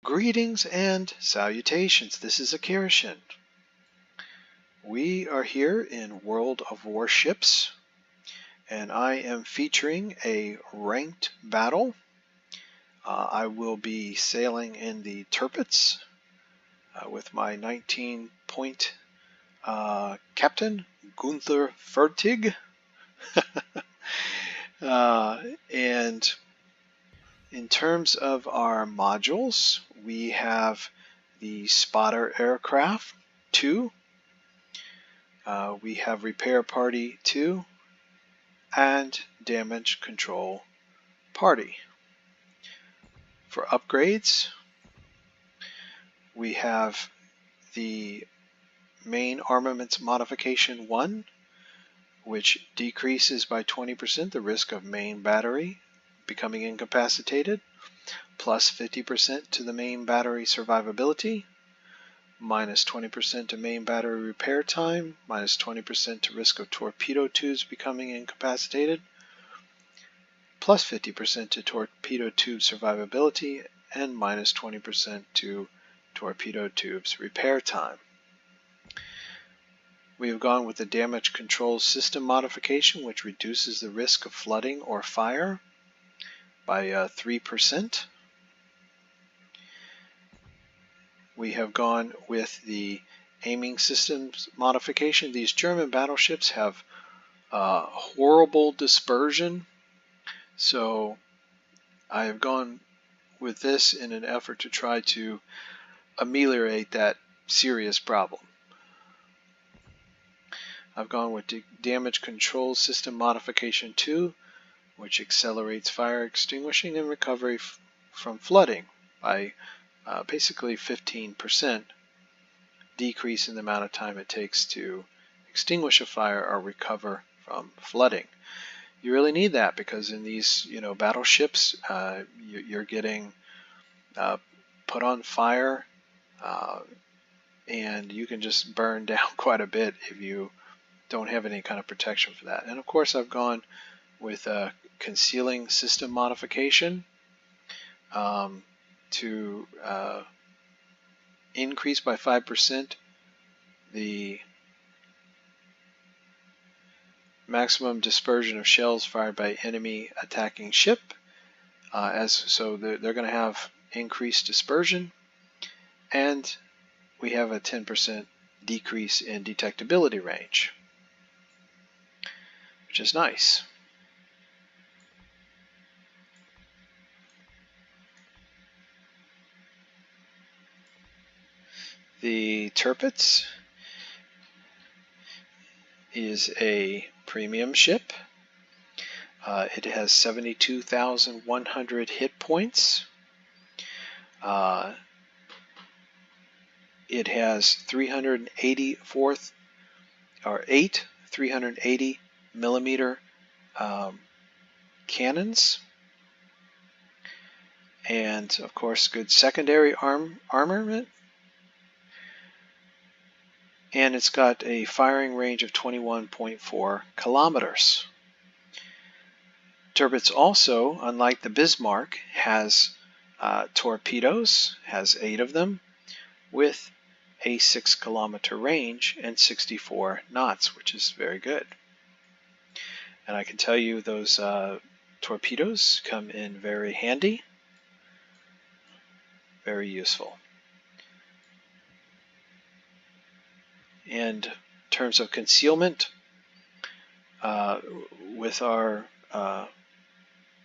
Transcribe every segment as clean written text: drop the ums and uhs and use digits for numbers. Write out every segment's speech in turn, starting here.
Greetings and salutations. This is Akirishin. We are here in World of Warships, and I am featuring a ranked battle. I will be sailing in the Tirpitz with my 19-point captain, Gunther Fertig. And in terms of our modules, we have the Spotter Aircraft 2, we have Repair Party 2, and Damage Control Party. For upgrades, we have the Main Armaments Modification 1, which decreases by 20% the risk of main battery becoming incapacitated, plus 50% to the main battery survivability, minus 20% to main battery repair time, minus 20% to risk of torpedo tubes becoming incapacitated, plus 50% to torpedo tube survivability, and minus 20% to torpedo tubes repair time. We have gone with the Damage Control System modification, which reduces the risk of flooding or fire by 3%. We have gone with the Aiming Systems modification. These German battleships have horrible dispersion, so I have gone with this in an effort to try to ameliorate that serious problem. I've gone with the Damage Control System Modification 2, which accelerates fire extinguishing and recovery from flooding by basically 15% decrease in the amount of time it takes to extinguish a fire or recover from flooding. You really need that because in these battleships, you're getting put on fire, and you can just burn down quite a bit if you don't have any kind of protection for that. And of course, I've gone with a Concealing System modification to increase by 5% the maximum dispersion of shells fired by enemy attacking ship. So they're going to have increased dispersion, and we have a 10% decrease in detectability range, which is nice. The Tirpitz is a premium ship. It has 72,100 hit points. It has 380 millimeter cannons, and of course good secondary armament. And it's got a firing range of 21.4 kilometers. Tirpitz also, unlike the Bismarck, has torpedoes, has 8 of them, with a 6-kilometer range and 64 knots, which is very good. And I can tell you those torpedoes come in very handy, very useful. And in terms of concealment, with our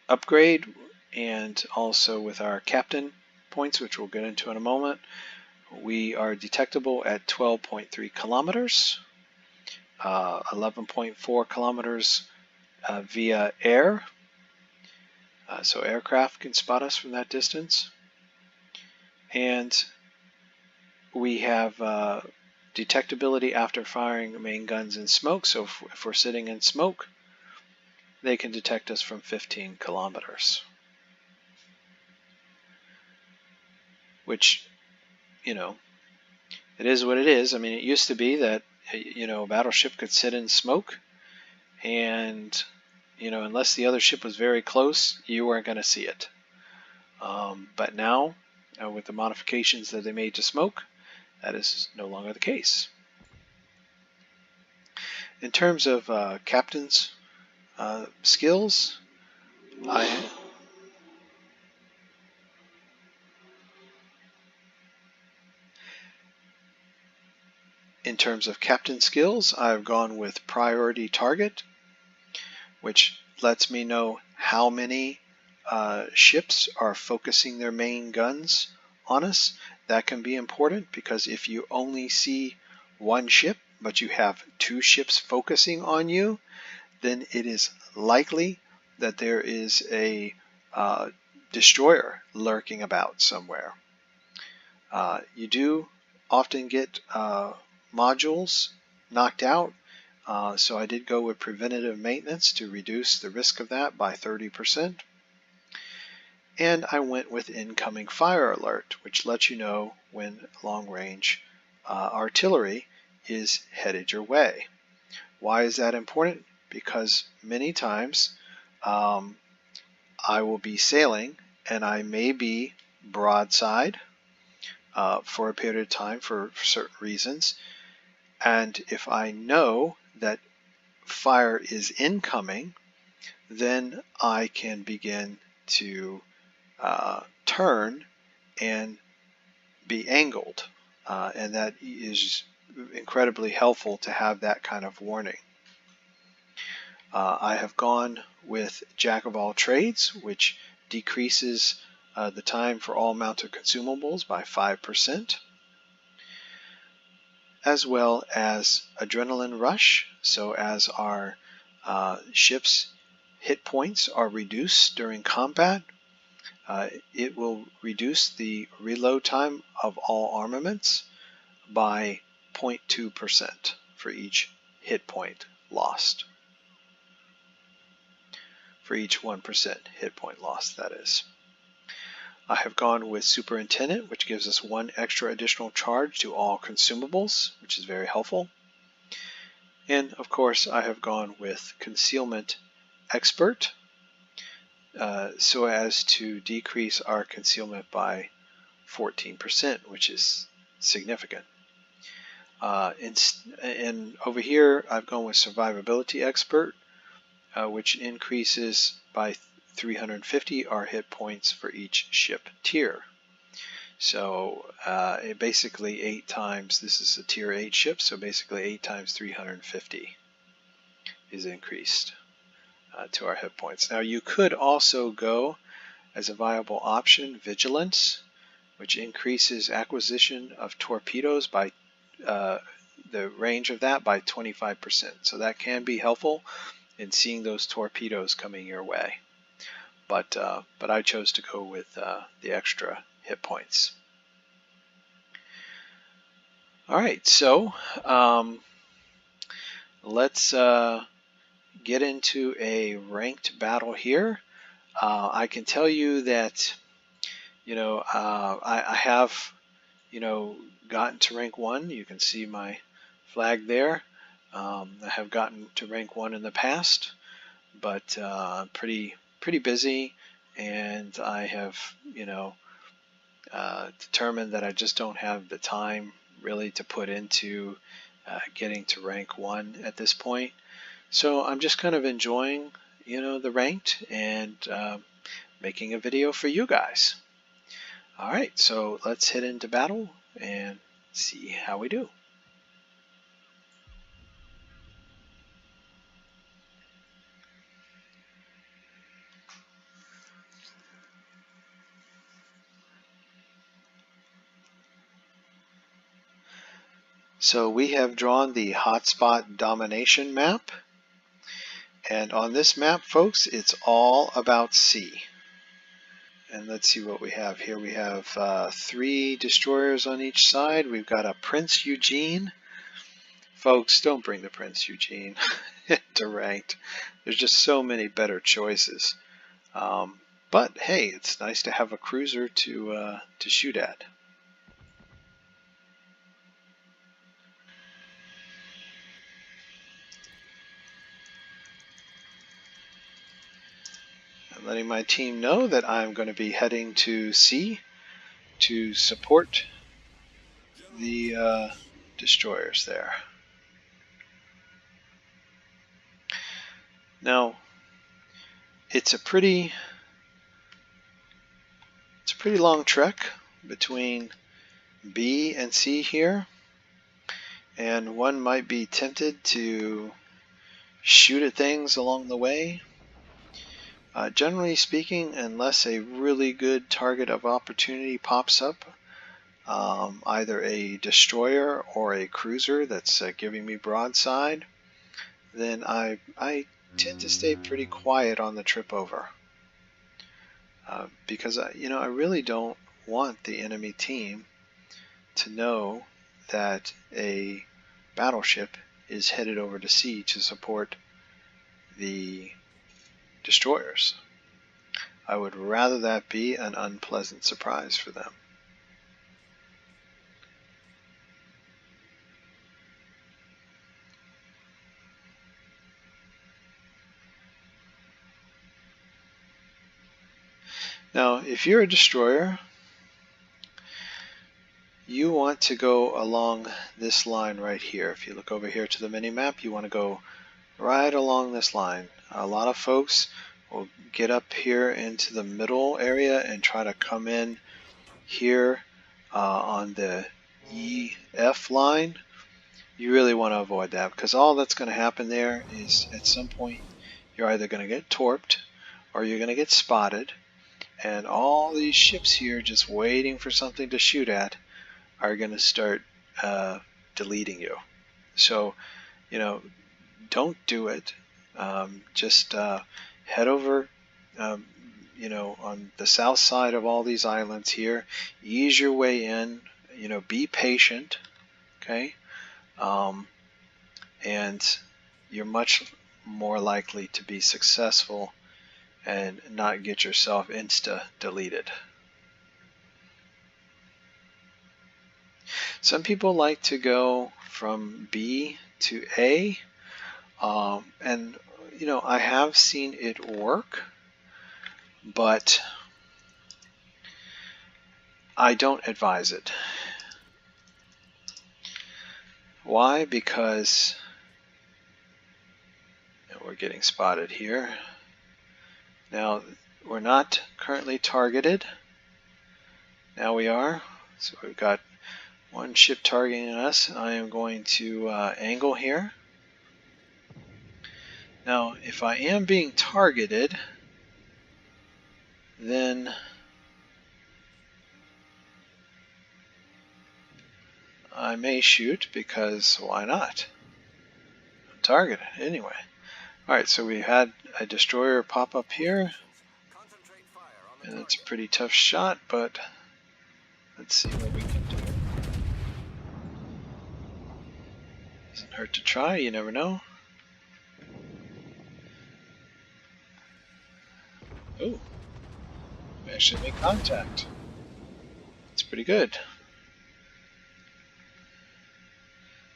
upgrade and also with our captain points, which we'll get into in a moment, we are detectable at 12.3 kilometers, 11.4 kilometers via air, so aircraft can spot us from that distance. And we have detectability after firing main guns in smoke, so if we're sitting in smoke, they can detect us from 15 kilometers. Which, it is what it is. I mean, it used to be that, a battleship could sit in smoke, and, unless the other ship was very close, you weren't going to see it. But now, with the modifications that they made to smoke, that is no longer the case. In terms of captain's skills, I've gone with priority target, which lets me know how many ships are focusing their main guns on us. That can be important because if you only see one ship but you have two ships focusing on you, then it is likely that there is a destroyer lurking about somewhere. You do often get modules knocked out, so I did go with preventative maintenance to reduce the risk of that by 30%. And I went with incoming fire alert, which lets you know when long-range artillery is headed your way. Why is that important? Because many times I will be sailing and I may be broadside for a period of time for certain reasons. And if I know that fire is incoming, then I can begin to turn and be angled. And that is incredibly helpful to have that kind of warning. I have gone with Jack of all trades, which decreases the time for all mounted consumables by 5%, as well as adrenaline rush. So as our ship's hit points are reduced during combat, it will reduce the reload time of all armaments by 0.2% for each hit point lost. For each 1% hit point lost, that is. I have gone with Superintendent, which gives us one extra additional charge to all consumables, which is very helpful. And of course, I have gone with Concealment Expert, so as to decrease our concealment by 14%, which is significant. And over here, I've gone with Survivability Expert, which increases by 350 our hit points for each ship tier. So it basically 8 times, this is a tier 8 ship, so basically 8 times 350 is increased to our hit points. Now you could also go as a viable option Vigilance, which increases acquisition of torpedoes by the range of that by 25%. So that can be helpful in seeing those torpedoes coming your way. But I chose to go with the extra hit points. All right, so let's get into a ranked battle here. I can tell you that I have gotten to rank 1. You can see my flag there. I have gotten to rank 1 in the past, but pretty busy, and I have determined that I just don't have the time really to put into getting to rank 1 at this point. So I'm just kind of enjoying the ranked and making a video for you guys. Alright, so let's head into battle and see how we do. So we have drawn the hotspot domination map, and on this map, folks, it's all about sea. And let's see what we have here. We have 3 destroyers on each side. We've got a Prince Eugene. Folks, don't bring the Prince Eugene to ranked. There's just so many better choices. But hey, it's nice to have a cruiser to shoot at. I'm letting my team know that I'm going to be heading to sea to support the destroyers there. Now, it's a pretty long trek between B and C here, and one might be tempted to shoot at things along the way. Generally speaking, unless a really good target of opportunity pops up, either a destroyer or a cruiser that's giving me broadside, then I tend to stay pretty quiet on the trip over. Because I really don't want the enemy team to know that a battleship is headed over to sea to support the destroyers. I would rather that be an unpleasant surprise for them. Now, if you're a destroyer, you want to go along this line right here. If you look over here to the mini-map, you want to go right along this line. A lot of folks will get up here into the middle area and try to come in here on the EF line. You really want to avoid that, because all that's going to happen there is at some point you're either going to get torped or you're going to get spotted, and all these ships here just waiting for something to shoot at are going to start deleting you. So, don't do it. Just head over, on the south side of all these islands here. Ease your way in. Be patient, okay? And you're much more likely to be successful and not get yourself insta-deleted. Some people like to go from B to A, and I have seen it work, but I don't advise it. Why? Because we're getting spotted here. Now, we're not currently targeted. Now we are. So we've got one ship targeting us, and I am going to angle here. Now, if I am being targeted, then I may shoot, because why not? I'm targeted anyway. Alright, so we had a destroyer pop up here, and it's a pretty tough shot, but let's see what we can do. Doesn't hurt to try, you never know. Oh, we actually make contact. That's pretty good.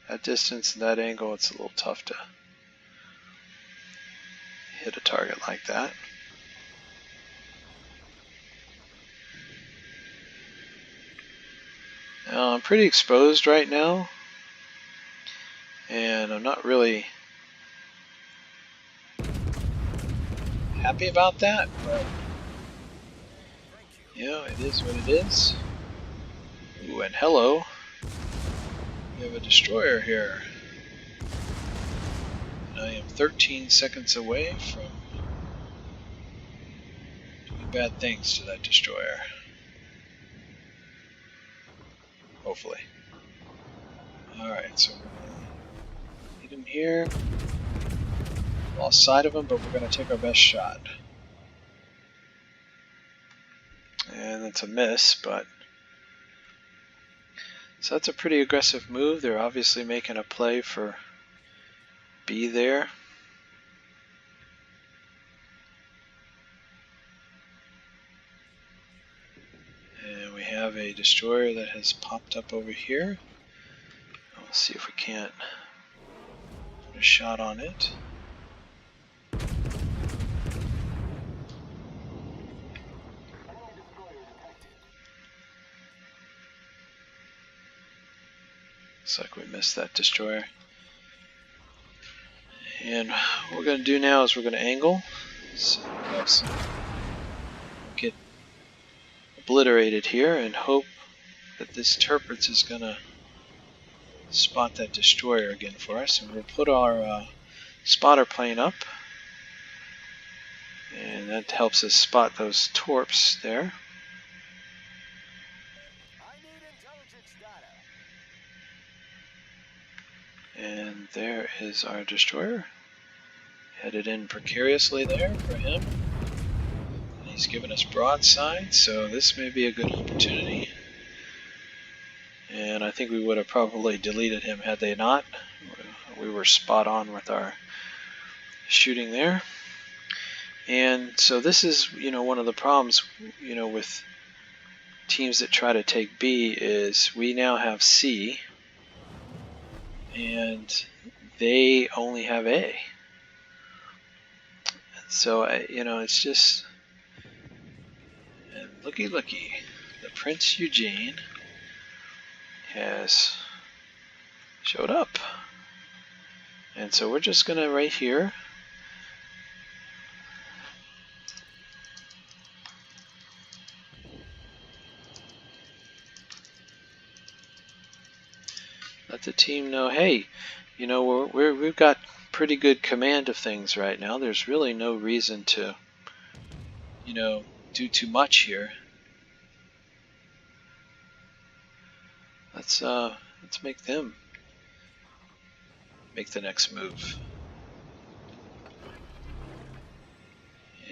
At distance and that angle, it's a little tough to hit a target like that. Now, I'm pretty exposed right now, and I'm not really happy about that, but it is what it is. Ooh, and hello, we have a destroyer here. And I am 13 seconds away from doing bad things to that destroyer. Hopefully. Alright, so we're going to hit him here. Lost sight of him, but we're going to take our best shot. And that's a miss, but... So that's a pretty aggressive move. They're obviously making a play for B there. And we have a destroyer that has popped up over here. Let's see if we can't put a shot on it. Looks like we missed that destroyer. And what we're going to do now is we're going to angle so else get obliterated here and hope that this Tirpitz is going to spot that destroyer again for us. And we'll put our spotter plane up, and that helps us spot those torps there. And there is our destroyer, headed in precariously there for him. And he's given us broadside, so this may be a good opportunity. And I think we would have probably deleted him had they not. We were spot on with our shooting there. And so this is, one of the problems, with teams that try to take B is we now have C, and they only have A. So, it's just, and looky, the Prince Eugene has showed up. And so we're just going to, right here, let the team know, hey, we've got pretty good command of things right now. There's really no reason to, do too much here. Let's make them make the next move.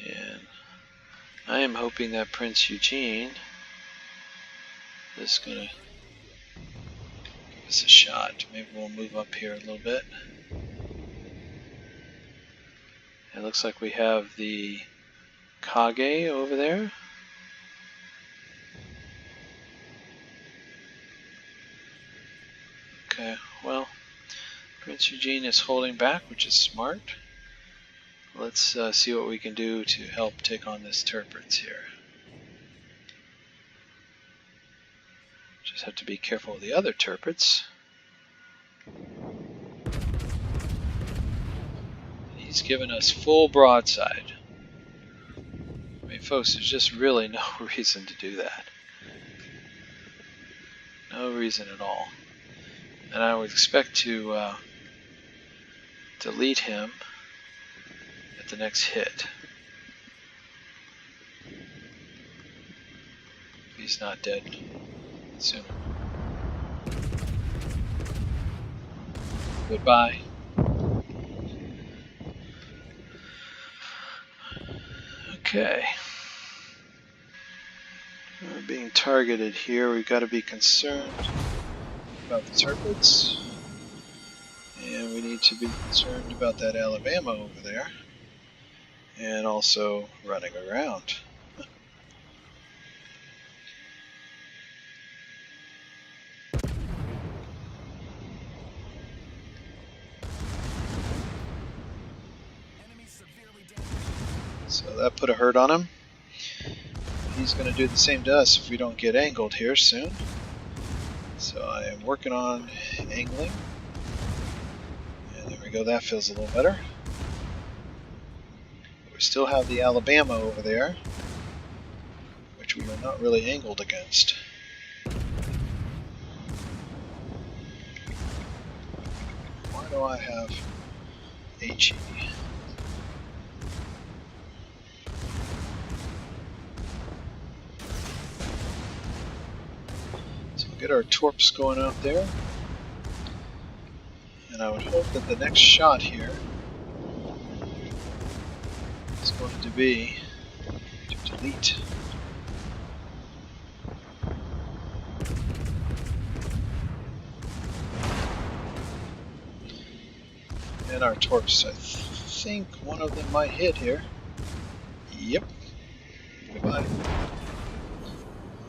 And I am hoping that Prince Eugene is gonna give us a shot. Maybe we'll move up here a little bit. It looks like we have the Kage over there. Okay, well, Prince Eugene is holding back, which is smart. Let's see what we can do to help take on this Tirpitz here. Just have to be careful of the other Tirpitz. He's given us full broadside. I mean, folks, there's just really no reason to do that. No reason at all. And I would expect to delete him at the next hit. If he's not dead sooner. Goodbye. Okay. We're being targeted here. We've got to be concerned about the Tirpitz. And we need to be concerned about that Alabama over there. And also running around. So that put a hurt on him. He's going to do the same to us if we don't get angled here soon. So I am working on angling. And there we go, that feels a little better. We still have the Alabama over there, which we are not really angled against. Why do I have HE? So we'll get our torps going out there. And I would hope that the next shot here is going to be to delete. And our torps, I think one of them might hit here. Yep. Goodbye.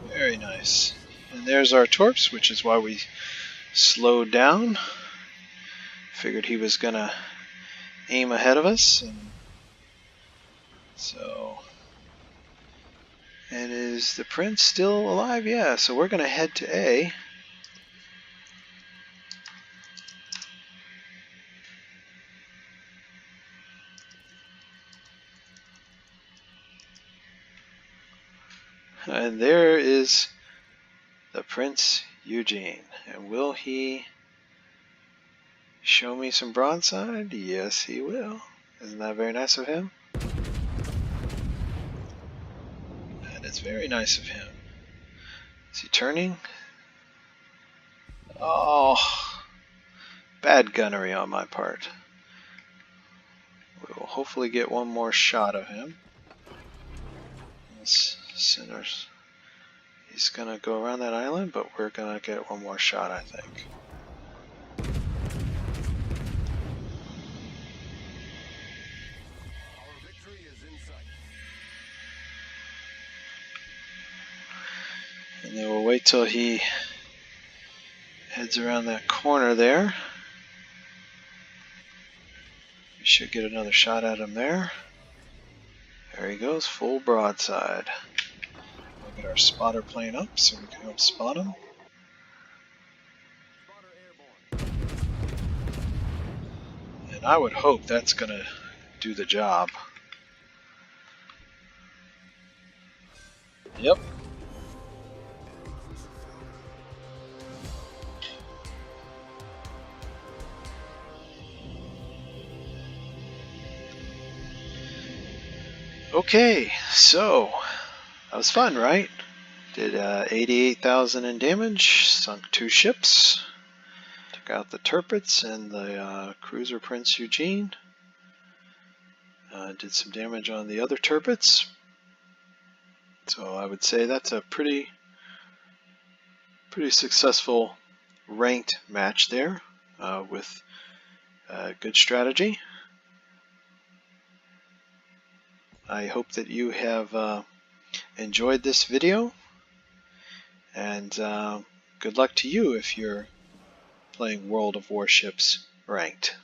Very nice. And there's our torps, which is why we slowed down. Figured he was gonna aim ahead of us, and so. And is the Prince still alive? Yeah, so we're gonna head to A. And there is the Prince Eugene. And will he show me some broadside? Yes, he will. Isn't that very nice of him? That is very nice of him. Is he turning? Oh, bad gunnery on my part. We will hopefully get one more shot of him. This Sinners. He's gonna go around that island, but we're gonna get one more shot, I think. And then we'll wait till he heads around that corner there. We should get another shot at him there. There he goes, full broadside. We'll get our spotter plane up so we can help spot him. And I would hope that's gonna do the job. Yep. Okay, so that was fun, right? Did 88,000 in damage, sunk 2 ships, took out the Tirpitz and the cruiser Prince Eugene, did some damage on the other Tirpitz. So I would say that's a pretty successful ranked match there with good strategy. I hope that you have enjoyed this video, and good luck to you if you're playing World of Warships Ranked.